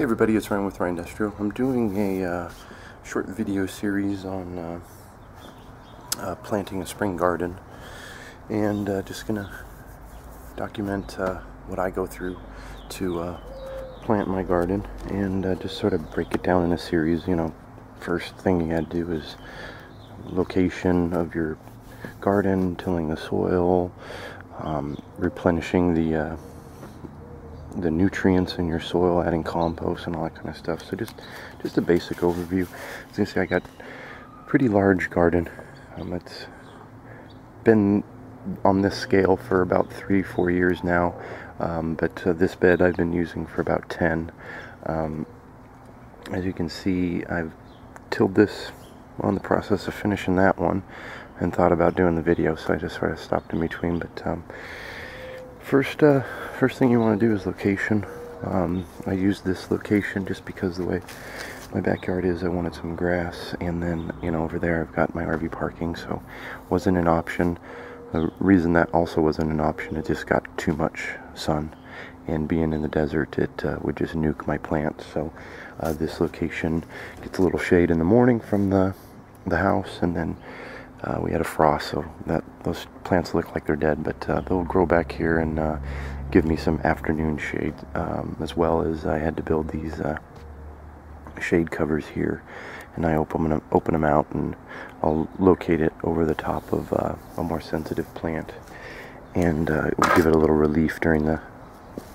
Hey everybody, it's Ryan with Ryan Industrial. I'm doing a short video series on planting a spring garden, and just gonna document what I go through to plant my garden, and just sort of break it down in a series. You know, first thing you gotta do is location of your garden, tilling the soil, replenishing the nutrients in your soil, adding compost and all that kind of stuff. So just a basic overview. As you can see, I got a pretty large garden. It's been on this scale for about 3-4 years now, but this bed I've been using for about 10. As you can see, I've tilled this on the process of finishing that one and thought about doing the video, so I just sort of stopped in between. But first thing you want to do is location. I used this location just because the way my backyard is, I wanted some grass, and then, you know, over there I've got my RV parking, so wasn't an option. The reason that also wasn't an option, it just got too much sun, and being in the desert, it would just nuke my plants. So this location gets a little shade in the morning from the house, and then we had a frost, so that those plants look like they're dead, but they'll grow back here and give me some afternoon shade, as well as I had to build these shade covers here, and I open them out, and I'll locate it over the top of a more sensitive plant, and it will give it a little relief during the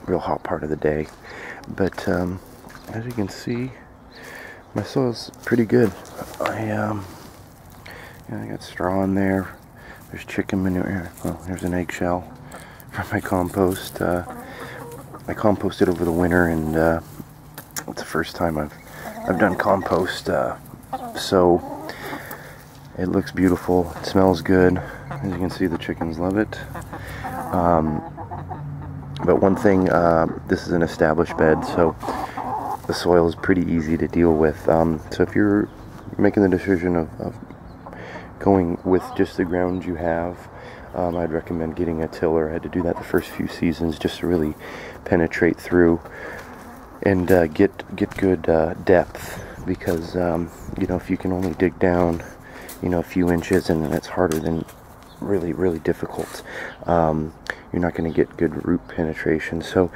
real hot part of the day. But as you can see, my soil's pretty good. I got straw in there. There's chicken manure. Well, there's an eggshell for my compost. I composted over the winter, and it's the first time I've done compost. So it looks beautiful. It smells good. As you can see, the chickens love it. But one thing, this is an established bed, so the soil is pretty easy to deal with. So if you're making the decision of going with just the ground you have, I'd recommend getting a tiller. I had to do that the first few seasons just to really penetrate through and get good depth, because you know, if you can only dig down, you know, a few inches, and it's harder than really difficult, you're not going to get good root penetration. So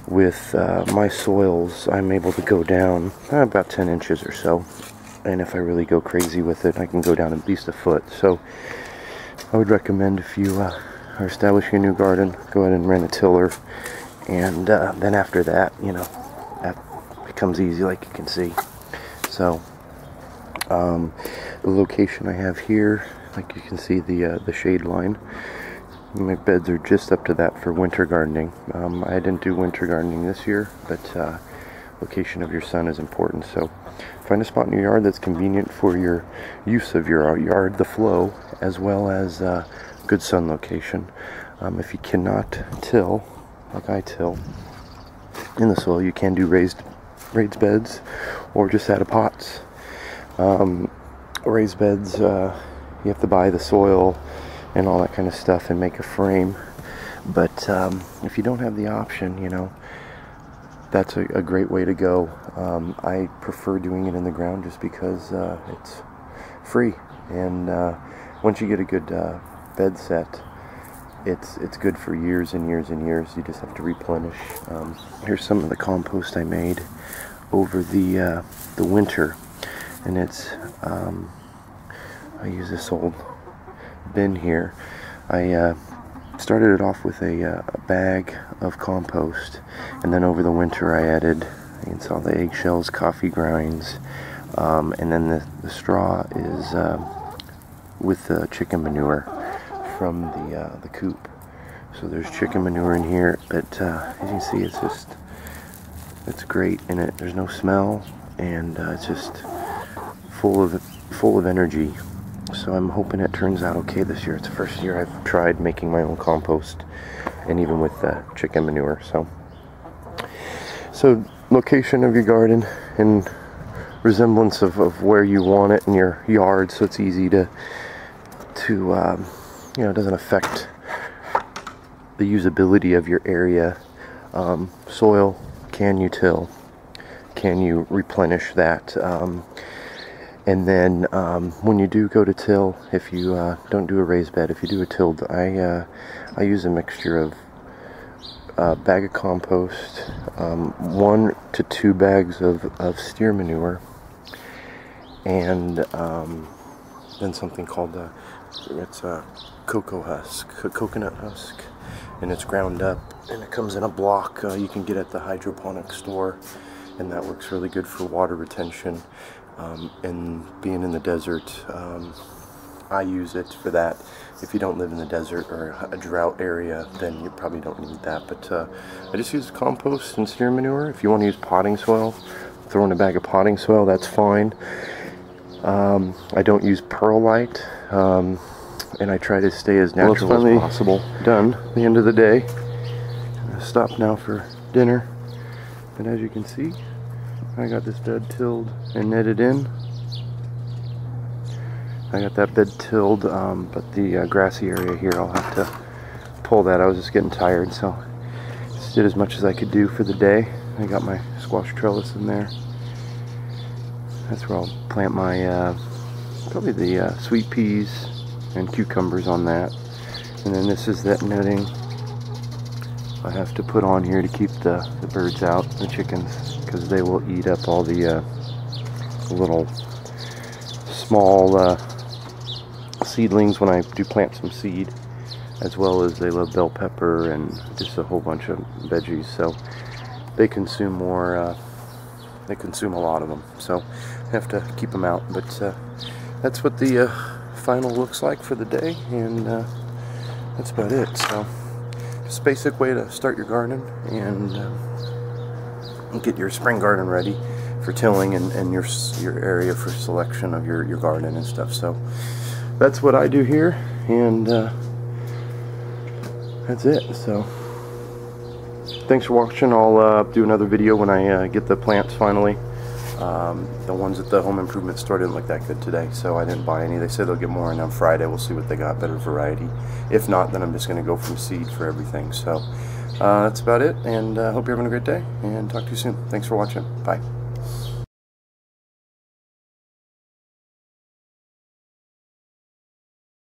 with my soils, I'm able to go down about 10 inches or so. And if I really go crazy with it, I can go down at least a foot. So I would recommend, if you are establishing a new garden, go ahead and rent a tiller, and then after that, you know, that becomes easy, like you can see. So the location I have here, like you can see, the shade line, my beds are just up to that for winter gardening. I didn't do winter gardening this year, but location of your sun is important. So find a spot in your yard that's convenient for your use of your yard, the flow, as well as good sun location. If you cannot till, like I till, in the soil, you can do raised beds, or just out of pots. Raised beds, you have to buy the soil and all that kind of stuff and make a frame. But if you don't have the option, you know, that's a great way to go. I prefer doing it in the ground just because it's free, and once you get a good bed set, it's good for years and years and years. You just have to replenish. Here's some of the compost I made over the winter, and it's I use this old bin here. I started it off with a bag of compost, and then over the winter I added, you can see all the eggshells, coffee grinds, and then the straw is with the chicken manure from the coop. So there's chicken manure in here, but as you can see, it's great, and there's no smell, and it's just full of energy. So I'm hoping it turns out okay this year. It's the first year I've tried making my own compost, and even with chicken manure. So location of your garden and resemblance of where you want it in your yard, so it's easy to you know, it doesn't affect the usability of your area. Soil, can you till? can you replenish that. And then when you do go to till, if you don't do a raised bed, if you do a tilled, I use a mixture of a bag of compost, 1 to 2 bags of steer manure, and then something called it's a coconut husk, and it's ground up, and it comes in a block you can get at the hydroponic store, and that works really good for water retention. And being in the desert, I use it for that. If you don't live in the desert or a drought area, then you probably don't need that. But I just use compost and steer manure. If you want to use potting soil, throw in a bag of potting soil, that's fine. I don't use perlite, and I try to stay as natural as possible. Done. The end of the day. I'm gonna stop now for dinner, and as you can see, I got this bed tilled and netted in. I got that bed tilled, but the grassy area here, I'll have to pull that. I was just getting tired, so just did as much as I could do for the day. I got my squash trellis in there. That's where I'll plant my, probably the sweet peas and cucumbers on that. And then this is that netting I have to put on here to keep the birds out, the chickens, because they will eat up all the little small seedlings when I do plant some seed, as well as they love bell pepper and just a whole bunch of veggies, so they consume more, they consume a lot of them, so I have to keep them out. But that's what the final looks like for the day, and that's about it. So just a basic way to start your garden and get your spring garden ready for tilling, and your area for selection of your garden and stuff. So that's what I do here, and that's it. So thanks for watching. I'll do another video when I get the plants finally. The ones at the home improvement store didn't look that good today, so I didn't buy any. They said they'll get more, and on Friday we'll see what they got, better variety. If not, then I'm just going to go from seed for everything. So that's about it, and hope you're having a great day, and talk to you soon. Thanks for watching. Bye.